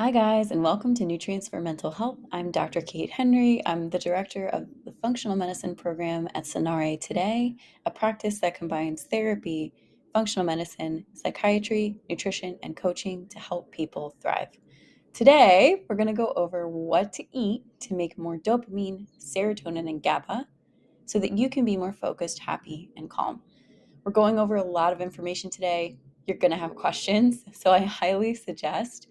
Hi, guys, and welcome to Nutrients for Mental Health. I'm Dr. Kate Henry. I'm the director of the Functional Medicine program at Cenare today, a practice that combines therapy, functional medicine, psychiatry, nutrition, and coaching to help people thrive. Today, we're going to go over what to eat to make more dopamine, serotonin, and Gaba so that you can be more focused, happy, and calm. We're going over a lot of information today. You're going to have questions, so I highly suggest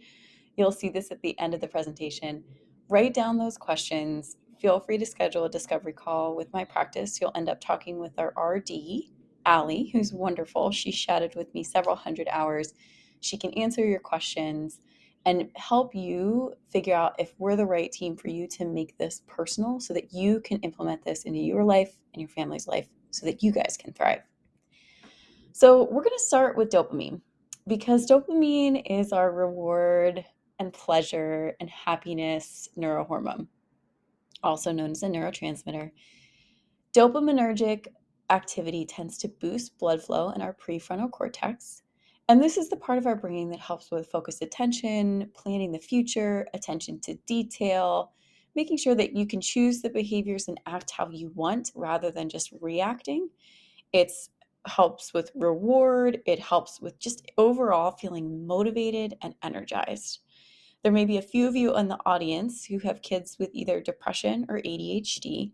you'll see this at the end of the presentation. Write down those questions. Feel free to schedule a discovery call with my practice. You'll end up talking with our RD, Allie, who's wonderful. She chatted with me several hundred hours. She can answer your questions and help you figure out if we're the right team for you to make this personal so that you can implement this into your life and your family's life so that you guys can thrive. So we're going to start with dopamine because dopamine is our reward and pleasure and happiness neurohormone, also known as a neurotransmitter. Dopaminergic activity tends to boost blood flow in our prefrontal cortex. And this is the part of our brain that helps with focused attention, planning the future, attention to detail, making sure that you can choose the behaviors and act how you want rather than just reacting. It helps with reward. It helps with just overall feeling motivated and energized. There may be a few of you in the audience who have kids with either depression or ADHD.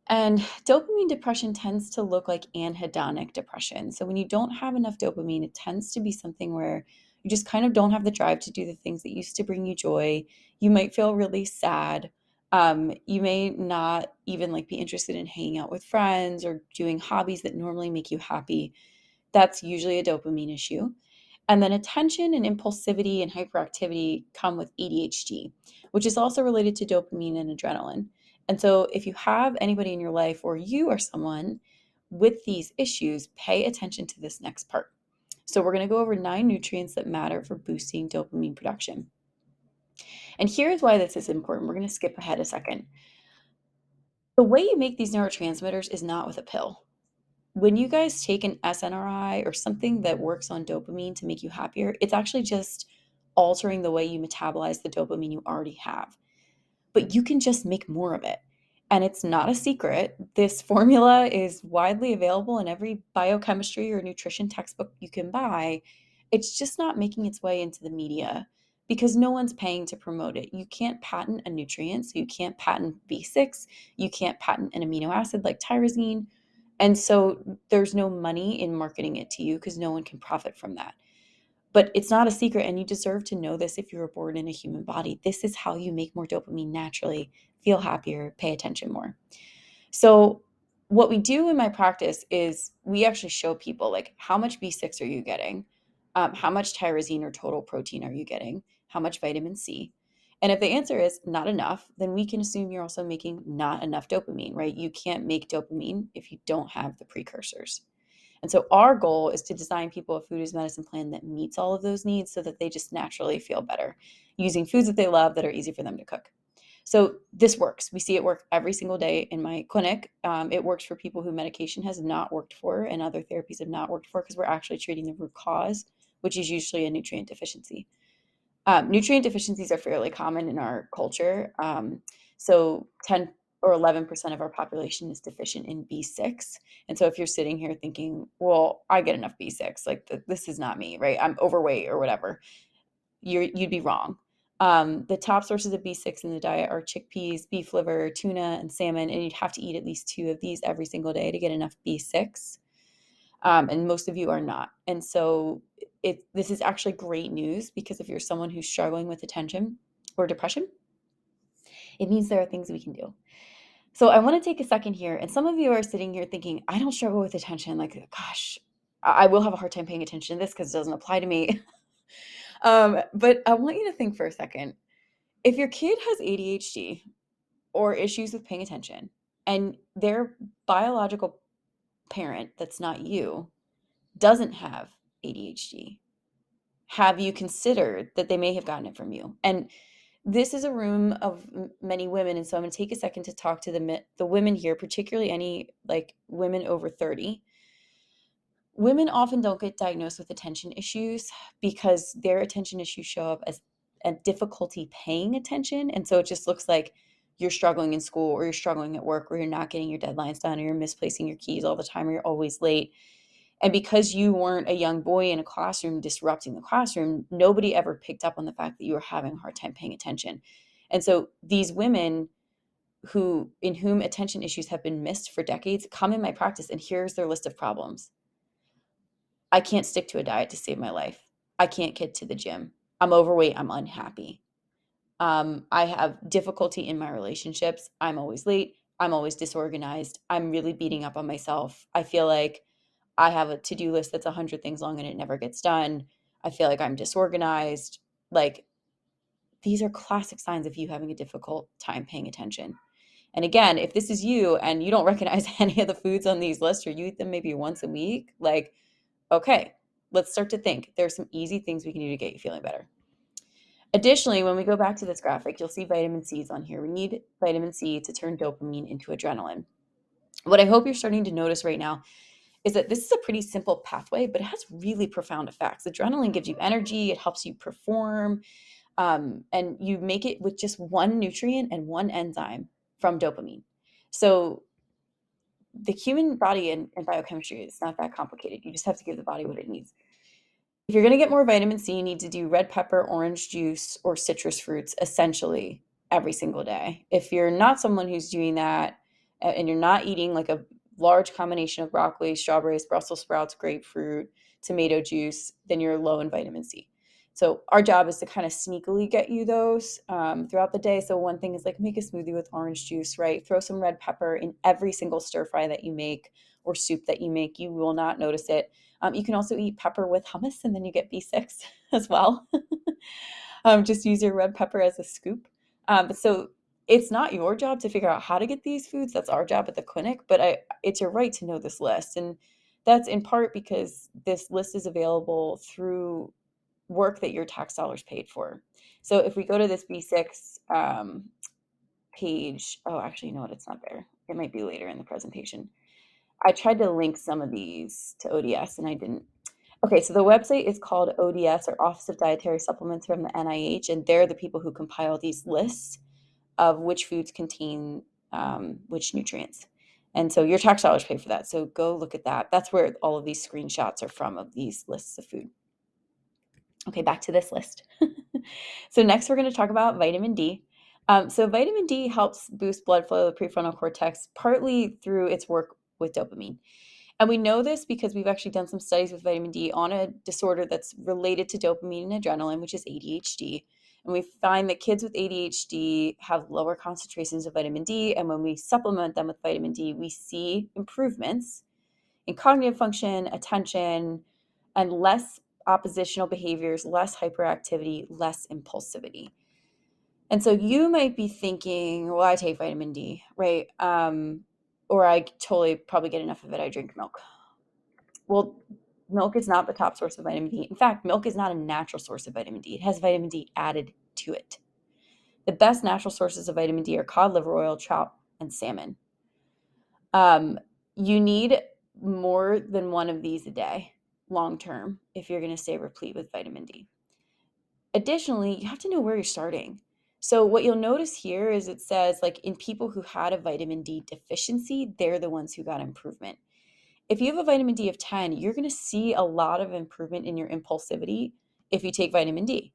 And dopamine depression tends to look like anhedonic depression. So when you don't have enough dopamine, it tends to be something where you just kind of don't have the drive to do the things that used to bring you joy. You might feel really sad. You may not even be interested in hanging out with friends or doing hobbies that normally make you happy. That's usually a dopamine issue. And then attention and impulsivity and hyperactivity come with ADHD, which is also related to dopamine and adrenaline. And so if you have anybody in your life or you are someone with these issues, pay attention to this next part. So we're going to go over 9 nutrients that matter for boosting dopamine production. And here's why this is important. We're going to skip ahead a second. The way you make these neurotransmitters is not with a pill. When you guys take an SNRI or something that works on dopamine to make you happier, it's actually just altering the way you metabolize the dopamine you already have. But you can just make more of it. And it's not a secret. This formula is widely available in every biochemistry or nutrition textbook you can buy. It's just not making its way into the media because no one's paying to promote it. You can't patent a nutrient, so you can't patent B6, you can't patent an amino acid like tyrosine. And so there's no money in marketing it to you because no one can profit from that. But it's not a secret, and you deserve to know this if you were born in a human body. This is how you make more dopamine naturally, feel happier, pay attention more. So what we do in my practice is we actually show people how much B6 are you getting? How much tyrosine or total protein are you getting? How much vitamin C? And if the answer is not enough, then we can assume you're also making not enough dopamine, right? You can't make dopamine if you don't have the precursors. And so our goal is to design people a food as medicine plan that meets all of those needs so that they just naturally feel better using foods that they love that are easy for them to cook. So this works. We see it work every single day in my clinic. It works for people who medication has not worked for and other therapies have not worked for because we're actually treating the root cause, which is usually a nutrient deficiency. Nutrient deficiencies are fairly common in our culture. So 10 or 11% of our population is deficient in B6. And so if you're sitting here thinking, well, I get enough B6, this is not me, right? I'm overweight or whatever. You'd be wrong. The top sources of B6 in the diet are chickpeas, beef liver, tuna, and salmon. And you'd have to eat at least 2 of these every single day to get enough B6. And most of you are not. And so this is actually great news because if you're someone who's struggling with attention or depression, it means there are things we can do. So I want to take a second here. And some of you are sitting here thinking, I don't struggle with attention. Gosh, I will have a hard time paying attention to this because it doesn't apply to me. But I want you to think for a second. If your kid has ADHD or issues with paying attention and their biological parent that's not you doesn't have ADHD, have you considered that they may have gotten it from you? And this is a room of many women, and so I'm going to take a second to talk to the women here, particularly any women over 30. Women often don't get diagnosed with attention issues because their attention issues show up a difficulty paying attention. And so it just looks like you're struggling in school, or you're struggling at work, or you're not getting your deadlines done, or you're misplacing your keys all the time, or you're always late. And because you weren't a young boy in a classroom disrupting the classroom, nobody ever picked up on the fact that you were having a hard time paying attention. And so these women in whom attention issues have been missed for decades come in my practice, and here's their list of problems. I can't stick to a diet to save my life. I can't get to the gym. I'm overweight. I'm unhappy. I have difficulty in my relationships. I'm always late. I'm always disorganized. I'm really beating up on myself. I feel like I have a to-do list that's 100 things long and it never gets done. I feel like I'm disorganized. Like, these are classic signs of you having a difficult time paying attention. And again, if this is you and you don't recognize any of the foods on these lists, or you eat them maybe once a week, like, okay, let's start to think. There's some easy things we can do to get you feeling better. Additionally, when we go back to this graphic, you'll see vitamin C's on here. We need vitamin C to turn dopamine into adrenaline. What I hope you're starting to notice right now is that this is a pretty simple pathway, but it has really profound effects. Adrenaline gives you energy, it helps you perform, and you make it with just one nutrient and one enzyme from dopamine. So the human body and biochemistry is not that complicated. You just have to give the body what it needs. If you're going to get more vitamin C, you need to do red pepper, orange juice, or citrus fruits essentially every single day. If you're not someone who's doing that, and you're not eating like a large combination of broccoli, strawberries, Brussels sprouts, grapefruit, tomato juice, then you're low in vitamin C. So our job is to kind of sneakily get you those throughout the day. So one thing is like, make a smoothie with orange juice, right? Throw some red pepper in every single stir fry that you make or soup that you make. You will not notice it. You can also eat pepper with hummus, and then you get B6 as well. Just use your red pepper as a scoop. So it's not your job to figure out how to get these foods. That's our job at the clinic, but it's your right to know this list. And that's in part because this list is available through work that your tax dollars paid for. So if we go to this B6 page, oh, actually, you know what? It's not there. It might be later in the presentation. I tried to link some of these to ODS and I didn't. Okay, so the website is called ODS, or Office of Dietary Supplements, from the NIH, and they're the people who compile these lists of which foods contain which nutrients. And so your tax dollars pay for that. So go look at that. That's where all of these screenshots are from, of these lists of food. Okay, back to this list. So next we're going to talk about vitamin D. So vitamin D helps boost blood flow to the prefrontal cortex, partly through its work with dopamine. And we know this because we've actually done some studies with vitamin D on a disorder that's related to dopamine and adrenaline, which is ADHD. And we find that kids with ADHD have lower concentrations of vitamin D. And when we supplement them with vitamin D, we see improvements in cognitive function, attention, and less oppositional behaviors, less hyperactivity, less impulsivity. And so you might be thinking, well, I take vitamin D, right? Or I totally probably get enough of it. I drink milk. Well, milk is not the top source of vitamin D. In fact, milk is not a natural source of vitamin D. It has vitamin D added to it. The best natural sources of vitamin D are cod liver oil, trout, and salmon. You need more than one of these a day long term if you're going to stay replete with vitamin D. Additionally, you have to know where you're starting. So what you'll notice here is it says, like, in people who had a vitamin D deficiency, they're the ones who got improvement. If you have a vitamin D of 10, you're going to see a lot of improvement in your impulsivity if you take vitamin D.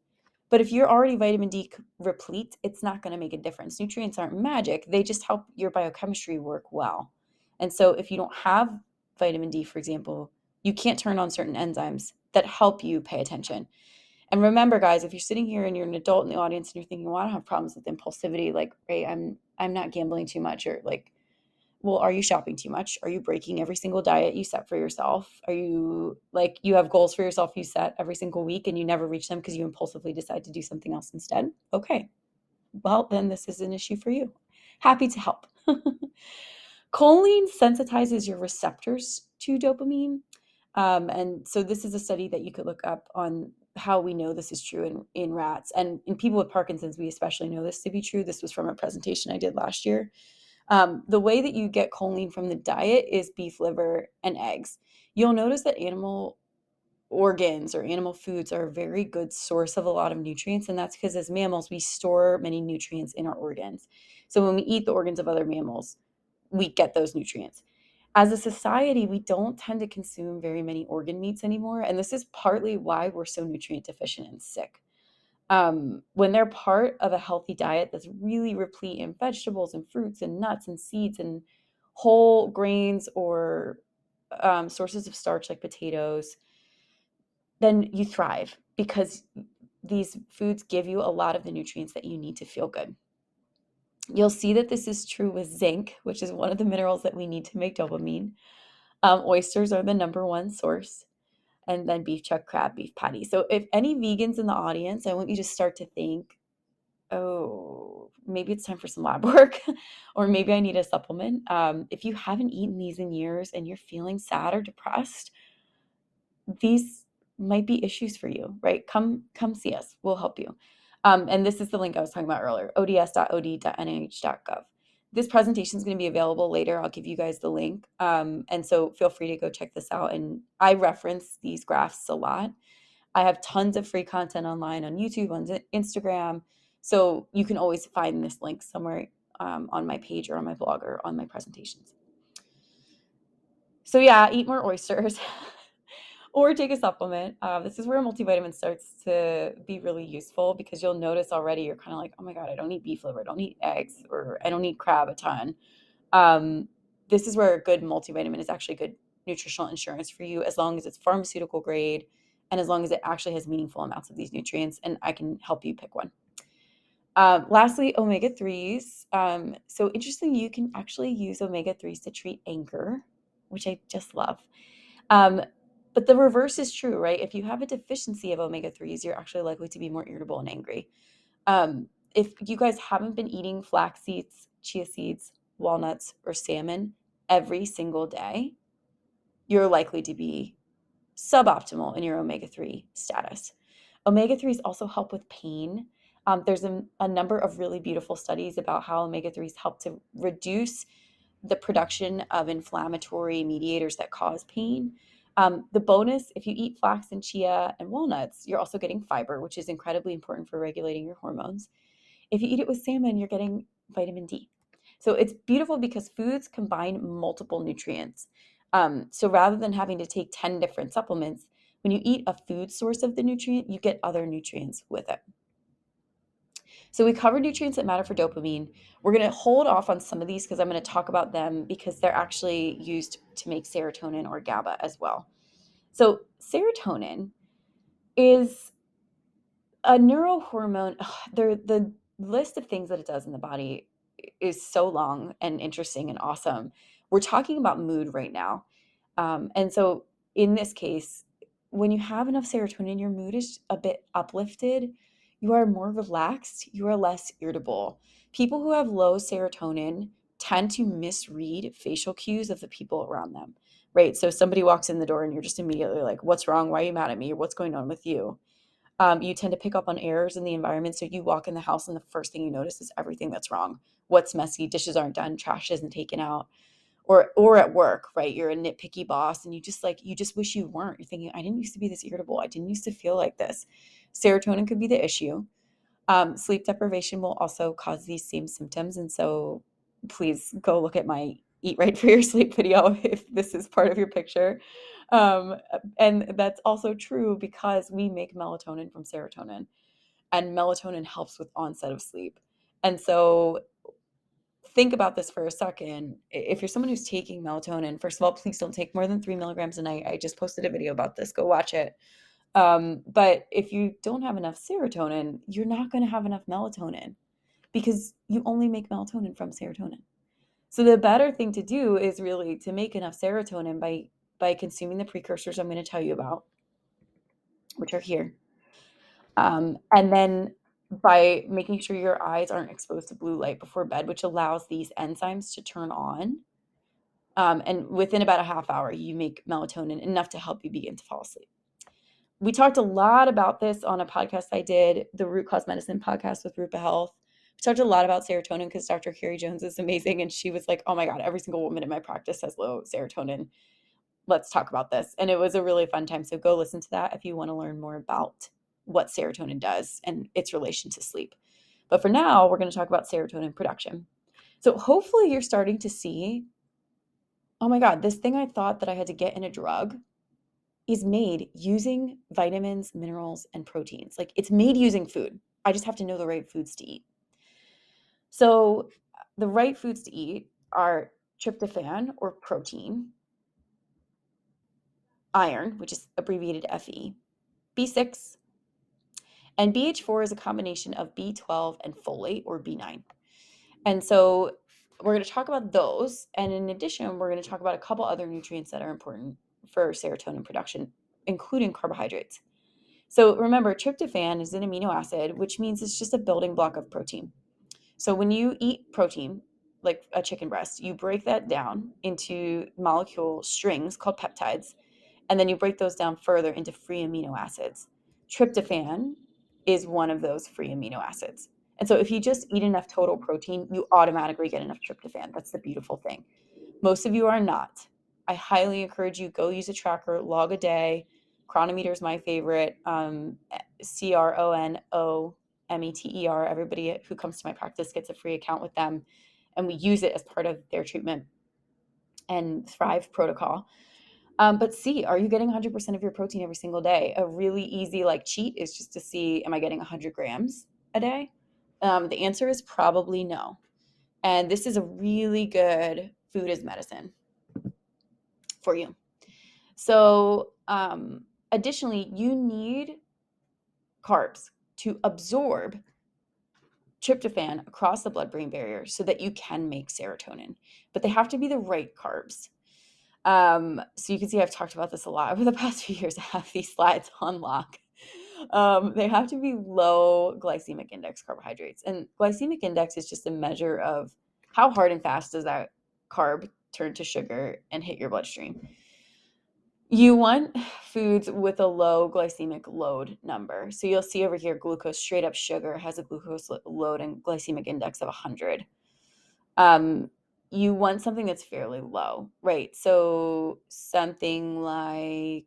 But if you're already vitamin D replete, it's not going to make a difference. Nutrients aren't magic. They just help your biochemistry work well. And so if you don't have vitamin D, for example, you can't turn on certain enzymes that help you pay attention. And remember, guys, if you're sitting here and you're an adult in the audience and you're thinking, well, I don't have problems with impulsivity, like, right, I'm not gambling too much, or like, well, are you shopping too much? Are you breaking every single diet you set for yourself? Are you, like, you have goals for yourself you set every single week and you never reach them because you impulsively decide to do something else instead? Okay, well, then this is an issue for you. Happy to help. Choline sensitizes your receptors to dopamine. And so this is a study that you could look up on how we know this is true in rats. And in people with Parkinson's, we especially know this to be true. This was from a presentation I did last year. The way that you get choline from the diet is beef liver and eggs. You'll notice that animal organs or animal foods are a very good source of a lot of nutrients. And that's because as mammals, we store many nutrients in our organs. So when we eat the organs of other mammals, we get those nutrients. As a society, we don't tend to consume very many organ meats anymore. And this is partly why we're so nutrient deficient and sick. When they're part of a healthy diet that's really replete in vegetables and fruits and nuts and seeds and whole grains or sources of starch like potatoes, then you thrive because these foods give you a lot of the nutrients that you need to feel good. You'll see that this is true with zinc, which is one of the minerals that we need to make dopamine. Oysters are the number one source, and then beef chuck, crab, beef patty. So if any vegans in the audience, I want you to start to think, oh, maybe it's time for some lab work, or maybe I need a supplement. If you haven't eaten these in years and you're feeling sad or depressed, these might be issues for you, right? Come see us. We'll help you. And this is the link I was talking about earlier, ods.od.nih.gov. This presentation is going to be available later. I'll give you guys the link. And so feel free to go check this out. And I reference these graphs a lot. I have tons of free content online on YouTube, on Instagram. So you can always find this link somewhere on my page or on my blog or on my presentations. So yeah, eat more oysters. Or take a supplement. This is where a multivitamin starts to be really useful because you'll notice already you're kind of like, oh my God, I don't eat beef liver, I don't eat eggs, or I don't eat crab a ton. This is where a good multivitamin is actually good nutritional insurance for you as long as it's pharmaceutical grade and as long as it actually has meaningful amounts of these nutrients, and I can help you pick one. Lastly, omega-3s. So interesting, you can actually use omega-3s to treat anger, which I just love. But the reverse is true, right? If you have a deficiency of omega-3s, you're actually likely to be more irritable and angry. If you guys haven't been eating flax seeds, chia seeds, walnuts, or salmon every single day, you're likely to be suboptimal in your omega-3 status. Omega-3s also help with pain. There's a number of really beautiful studies about how omega-3s help to reduce the production of inflammatory mediators that cause pain. The bonus, if you eat flax and chia and walnuts, you're also getting fiber, which is incredibly important for regulating your hormones. If you eat it with salmon, you're getting vitamin D. So it's beautiful because foods combine multiple nutrients. So rather than having to take 10 different supplements, when you eat a food source of the nutrient, you get other nutrients with it. So we covered nutrients that matter for dopamine. We're going to hold off on some of these because I'm going to talk about them because they're actually used to make serotonin or Gaba as well. So serotonin is a neurohormone. The list of things that it does in the body is so long and interesting and awesome. We're talking about mood right now. And so in this case, when you have enough serotonin, your mood is a bit uplifted. You are more relaxed. You are less irritable. People who have low serotonin tend to misread facial cues of the people around them, right? So somebody walks in the door and you're just immediately like, what's wrong? Why are you mad at me? Or what's going on with you? You tend to pick up on errors in the environment. So you walk in the house and the first thing you notice is everything that's wrong. What's messy? Dishes aren't done. Trash isn't taken out. Or at work, right? You're a nitpicky boss and you just wish you weren't. You're thinking, I didn't used to be this irritable. I didn't used to feel like this. Serotonin could be the issue. Sleep deprivation will also cause these same symptoms. And so please go look at my Eat Right for Your Sleep video if this is part of your picture. And that's also true because we make melatonin from serotonin, and melatonin helps with onset of sleep. And so think about this for a second. If you're someone who's taking melatonin, first of all, please don't take more than 3 milligrams a night. I just posted a video about this. Go watch it. But if you don't have enough serotonin, you're not going to have enough melatonin because you only make melatonin from serotonin. So the better thing to do is really to make enough serotonin by consuming the precursors I'm going to tell you about, which are here. And then by making sure your eyes aren't exposed to blue light before bed, which allows these enzymes to turn on. And within about a half hour, you make melatonin enough to help you begin to fall asleep. We talked a lot about this on a podcast I did, the Root Cause Medicine podcast with Rupa Health. We talked a lot about serotonin because Dr. Carrie Jones is amazing. And she was like, oh my God, every single woman in my practice has low serotonin. let's talk about this. And it was a really fun time. So go listen to that if you want to learn more about what serotonin does and its relation to sleep. But for now, we're going to talk about serotonin production. So hopefully you're starting to see, oh my God, this thing I thought that I had to get in a drug is made using vitamins, minerals, and proteins. Like it's made using food. I just have to know the right foods to eat. So the right foods to eat are tryptophan or protein, iron, which is abbreviated Fe, B6, and BH4 is a combination of B12 and folate or B9. And so we're going to talk about those. And in addition, we're going to talk about a couple other nutrients that are important for serotonin production, including carbohydrates. So remember, tryptophan is an amino acid, which means it's just a building block of protein. So when you eat protein, like a chicken breast, you break that down into molecule strings called peptides, and then you break those down further into free amino acids. Tryptophan is one of those free amino acids. And so if you just eat enough total protein, you automatically get enough tryptophan. That's the beautiful thing. Most of you are not. I highly encourage you, go use a tracker, log a day. Chronometer is my favorite. Cronometer. Everybody who comes to my practice gets a free account with them. And we use it as part of their treatment and Thrive protocol. But see, are you getting 100% of your protein every single day? A really easy cheat is just to see, am I getting 100 grams a day? The answer is probably no. And this is a really good food as medicine for you. So additionally, you need carbs to absorb tryptophan across the blood-brain barrier so that you can make serotonin. But they have to be the right carbs. So you can see I've talked about this a lot over the past few years. I have these slides on lock. They have to be low glycemic index carbohydrates. And glycemic index is just a measure of how hard and fast does that carb turn to sugar and hit your bloodstream. You want foods with a low glycemic load number. So you'll see over here, glucose, straight up sugar, has a glucose load and glycemic index of 100. You want something that's fairly low, right? So something like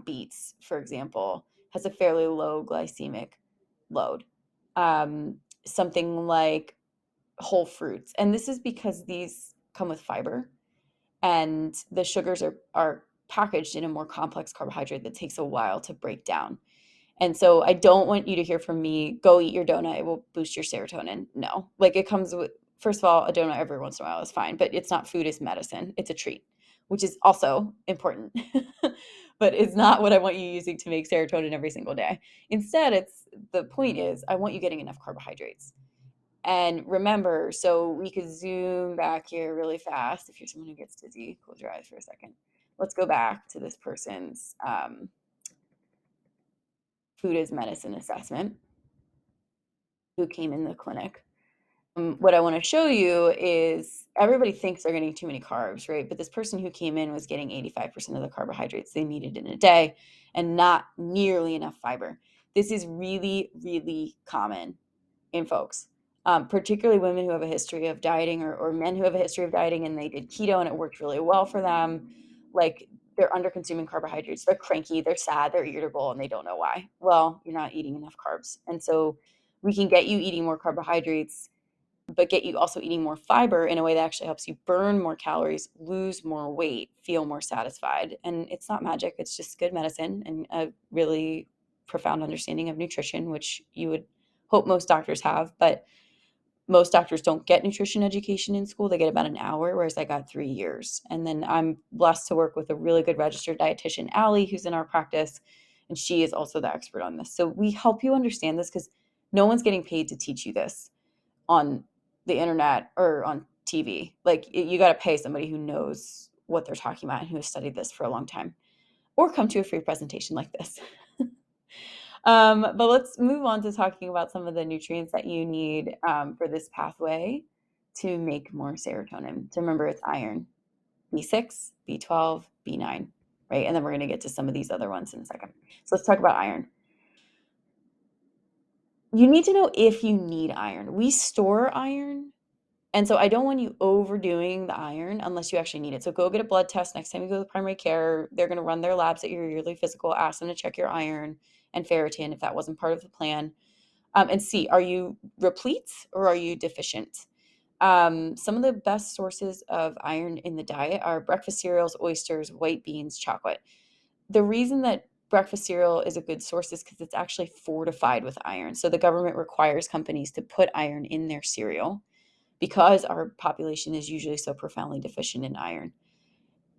beets, for example, has a fairly low glycemic load. Something like whole fruits. And this is because these come with fiber and the sugars are packaged in a more complex carbohydrate that takes a while to break down. And so I don't want you to hear from me, go eat your donut, it will boost your serotonin. No, it comes with, first of all, a donut every once in a while is fine, but it's not food as medicine. It's a treat, which is also important, but it's not what I want you using to make serotonin every single day. Instead, the point is, I want you getting enough carbohydrates. And remember, so we could zoom back here really fast. If you're someone who gets dizzy, close your eyes for a second. Let's go back to this person's food as medicine assessment who came in the clinic. What I want to show you is everybody thinks they're getting too many carbs, right? But this person who came in was getting 85% of the carbohydrates they needed in a day and not nearly enough fiber. This is really, really common in folks, particularly women who have a history of dieting or men who have a history of dieting and they did keto and it worked really well for them. They're under consuming carbohydrates. They're cranky, they're sad, they're irritable, and they don't know why. Well, you're not eating enough carbs. And so we can get you eating more carbohydrates, but get you also eating more fiber in a way that actually helps you burn more calories, lose more weight, feel more satisfied. And it's not magic, it's just good medicine and a really profound understanding of nutrition, which you would hope most doctors have. But most doctors don't get nutrition education in school. They get about an hour, whereas I got 3 years. And then I'm blessed to work with a really good registered dietitian, Allie, who's in our practice. And she is also the expert on this. So we help you understand this because no one's getting paid to teach you this on the internet or on TV. You got to pay somebody who knows what they're talking about and who has studied this for a long time, or come to a free presentation like this. But let's move on to talking about some of the nutrients that you need for this pathway to make more serotonin. So remember, it's iron, B6, B12, B9, right? And then we're going to get to some of these other ones in a second. So let's talk about iron. You need to know if you need iron. We store iron And so I don't want you overdoing the iron unless you actually need it. So go get a blood test next time you go to primary care. They're going to run their labs at your yearly physical, ask them to check your iron and ferritin if that wasn't part of the plan, and see, are you replete or are you deficient? Some of the best sources of iron in the diet are breakfast cereals, oysters, white beans, chocolate. The reason that breakfast cereal is a good source is because it's actually fortified with iron. So the government requires companies to put iron in their cereal because our population is usually so profoundly deficient in iron.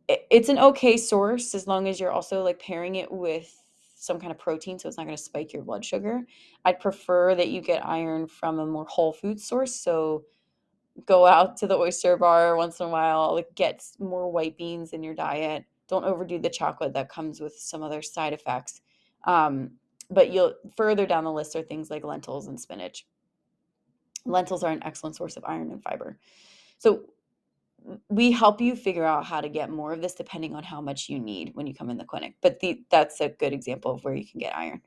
It's an okay source as long as you're also like pairing it with some kind of protein so it's not going to spike your blood sugar. I'd prefer that you get iron from a more whole food source. So go out to the oyster bar once in a while, like get more white beans in your diet. Don't overdo the chocolate that comes with some other side effects. Um, but you'll further down the list are things like lentils and spinach. Lentils are an excellent source of iron and fiber. So we help you figure out how to get more of this depending on how much you need when you come in the clinic. But that's a good example of where you can get iron.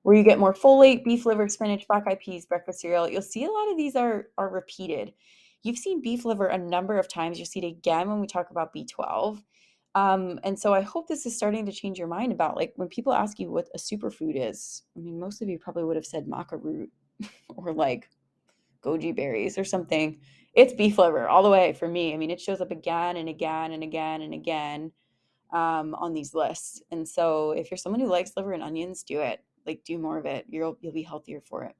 Where you get more folate, beef liver, spinach, black eyed peas, breakfast cereal. You'll see a lot of these are repeated. You've seen beef liver a number of times. You'll see it again when we talk about B12. And so I hope this is starting to change your mind about like when people ask you what a superfood is. I mean, most of you probably would have said maca root or like goji berries or something. It's beef liver all the way for me. I mean, it shows up again and again and again and again on these lists. And so if you're someone who likes liver and onions, do it. Like do more of it. You'll be healthier for it.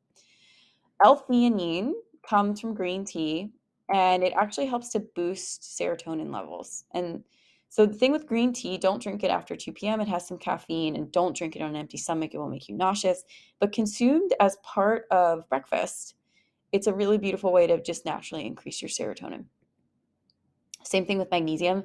L-theanine comes from green tea and it actually helps to boost serotonin levels. And so the thing with green tea, don't drink it after 2 p.m. It has some caffeine and don't drink it on an empty stomach. It will make you nauseous. But consumed as part of breakfast, it's a really beautiful way to just naturally increase your serotonin. Same thing with magnesium.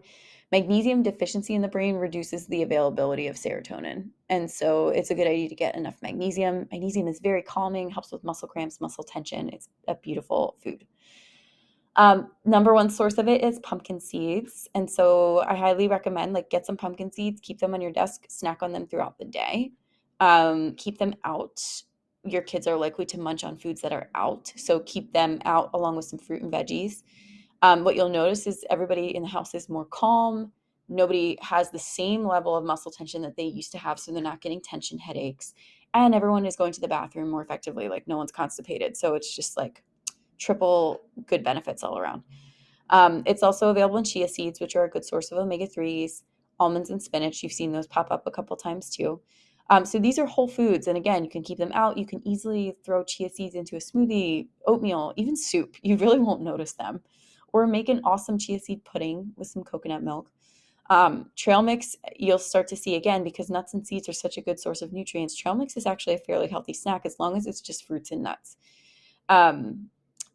Magnesium deficiency in the brain reduces the availability of serotonin. And so it's a good idea to get enough magnesium. Magnesium is very calming, helps with muscle cramps, muscle tension. It's a beautiful food. Number one source of it is pumpkin seeds. And so I highly recommend like get some pumpkin seeds, keep them on your desk, snack on them throughout the day. Keep them out. Your kids are likely to munch on foods that are out. So keep them out along with some fruit and veggies. What you'll notice is everybody in the house is more calm. Nobody has the same level of muscle tension that they used to have. So they're not getting tension headaches. And everyone is going to the bathroom more effectively. Like no one's constipated. So it's just like triple good benefits all around. It's also available in chia seeds, which are a good source of omega-3s, almonds and spinach. You've seen those pop up a couple times too. So these are whole foods. And again, you can keep them out. You can easily throw chia seeds into a smoothie, oatmeal, even soup. You really won't notice them. Or make an awesome chia seed pudding with some coconut milk. Trail mix, you'll start to see again, because nuts and seeds are such a good source of nutrients. Trail mix is actually a fairly healthy snack as long as it's just fruits and nuts.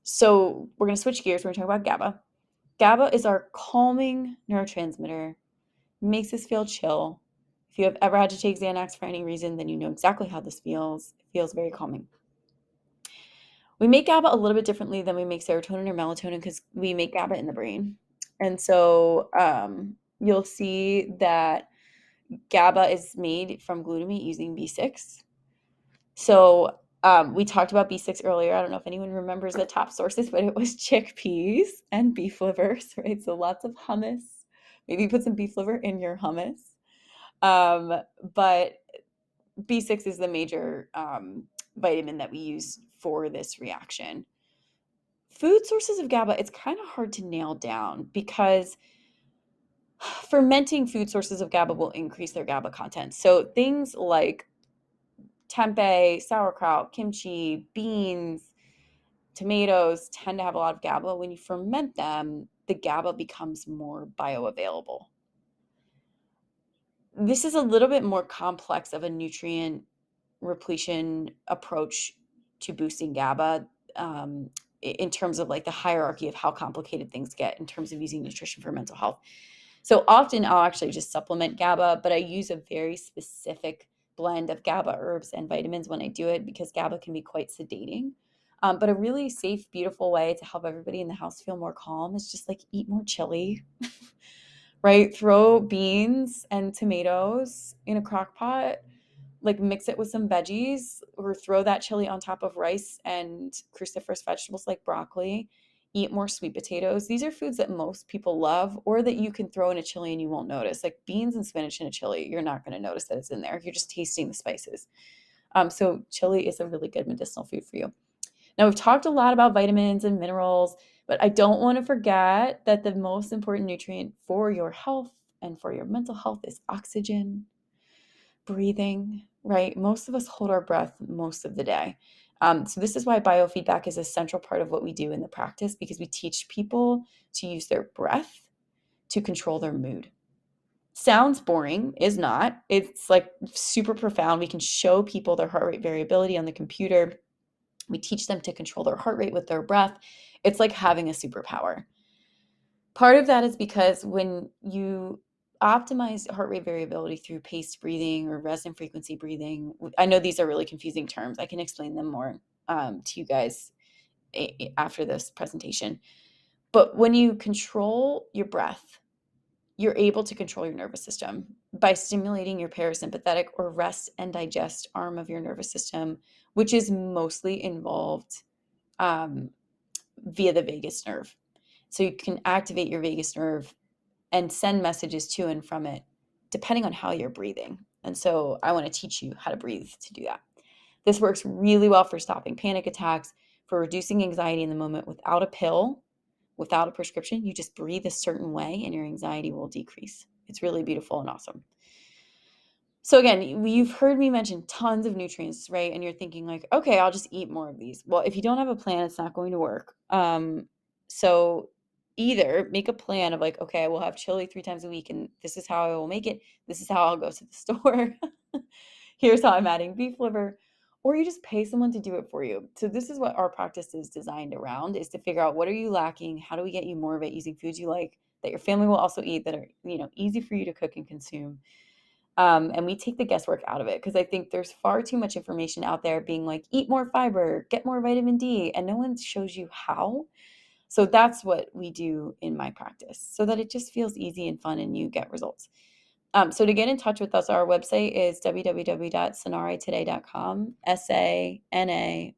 So we're going to switch gears. We're going to talk about GABA. GABA is our calming neurotransmitter, makes us feel chill. If you have ever had to take Xanax for any reason, then you know exactly how this feels. It feels very calming. We make GABA a little bit differently than we make serotonin or melatonin because we make GABA in the brain. And so you'll see that GABA is made from glutamate using B6. So we talked about B6 earlier. I don't know if anyone remembers the top sources, but it was chickpeas and beef livers, right? So lots of hummus. Maybe put some beef liver in your hummus. But B6 is the major vitamin that we use for this reaction. Food sources of GABA, it's kind of hard to nail down because fermenting food sources of GABA will increase their GABA content. So things like tempeh, sauerkraut, kimchi, beans, tomatoes tend to have a lot of GABA. When you ferment them, the GABA becomes more bioavailable. This is a little bit more complex of a nutrient repletion approach to boosting GABA in terms of like the hierarchy of how complicated things get in terms of using nutrition for mental health. So often I'll actually just supplement GABA, but I use a very specific blend of GABA herbs and vitamins when I do it because GABA can be quite sedating. But a really safe, beautiful way to help everybody in the house feel more calm is just like eat more chili, right? Throw beans and tomatoes in a crock pot, like mix it with some veggies or throw that chili on top of rice and cruciferous vegetables like broccoli. Eat more sweet potatoes. These are foods that most people love or that you can throw in a chili and you won't notice. Like beans and spinach in a chili, you're not going to notice that it's in there. You're just tasting the spices. So chili is a really good medicinal food for you. Now, we've talked a lot about vitamins and minerals, but I don't want to forget that the most important nutrient for your health and for your mental health is oxygen, breathing, right? Most of us hold our breath most of the day. So this is why biofeedback is a central part of what we do in the practice, because we teach people to use their breath to control their mood. Sounds boring, is not. It's like super profound. We can show people their heart rate variability on the computer. We teach them to control their heart rate with their breath. It's like having a superpower. Part of that is because when you optimize heart rate variability through paced breathing or resonant frequency breathing, I know these are really confusing terms. I can explain them more to you guys after this presentation. But when you control your breath, you're able to control your nervous system by stimulating your parasympathetic or rest and digest arm of your nervous system, which is mostly involved via the vagus nerve. So you can activate your vagus nerve and send messages to and from it, depending on how you're breathing. And so I want to teach you how to breathe to do that. This works really well for stopping panic attacks, for reducing anxiety in the moment without a pill, without a prescription. You just breathe a certain way and your anxiety will decrease. It's really beautiful and awesome. So again, you've heard me mention tons of nutrients, right? And you're thinking like, okay, I'll just eat more of these. Well, if you don't have a plan, it's not going to work. So either make a plan of like, okay, I will have chili 3 times a week and this is how I will make it. This is how I'll go to the store. Here's how I'm adding beef liver. Or you just pay someone to do it for you. So this is what our practice is designed around, is to figure out what are you lacking? How do we get you more of it using foods you like, that your family will also eat, that are, easy for you to cook and consume. And we take the guesswork out of it, because I think there's far too much information out there being like, eat more fiber, get more vitamin D, and no one shows you how. So that's what we do in my practice, so that it just feels easy and fun and you get results. So to get in touch with us, our website is www.cenaretoday.com, SANARE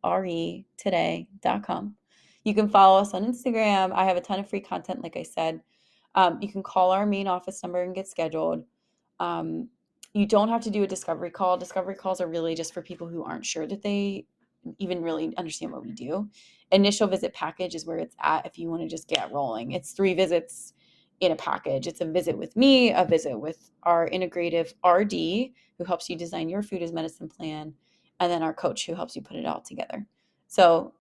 today.com. You can follow us on Instagram. I have a ton of free content, like I said. You can call our main office number and get scheduled. You don't have to do a discovery call. Discovery calls are really just for people who aren't sure that they even really understand what we do. Initial visit package is where it's at if you want to just get rolling. It's 3 visits in a package. It's a visit with me, a visit with our integrative RD who helps you design your food as medicine plan, and then our coach who helps you put it all together. So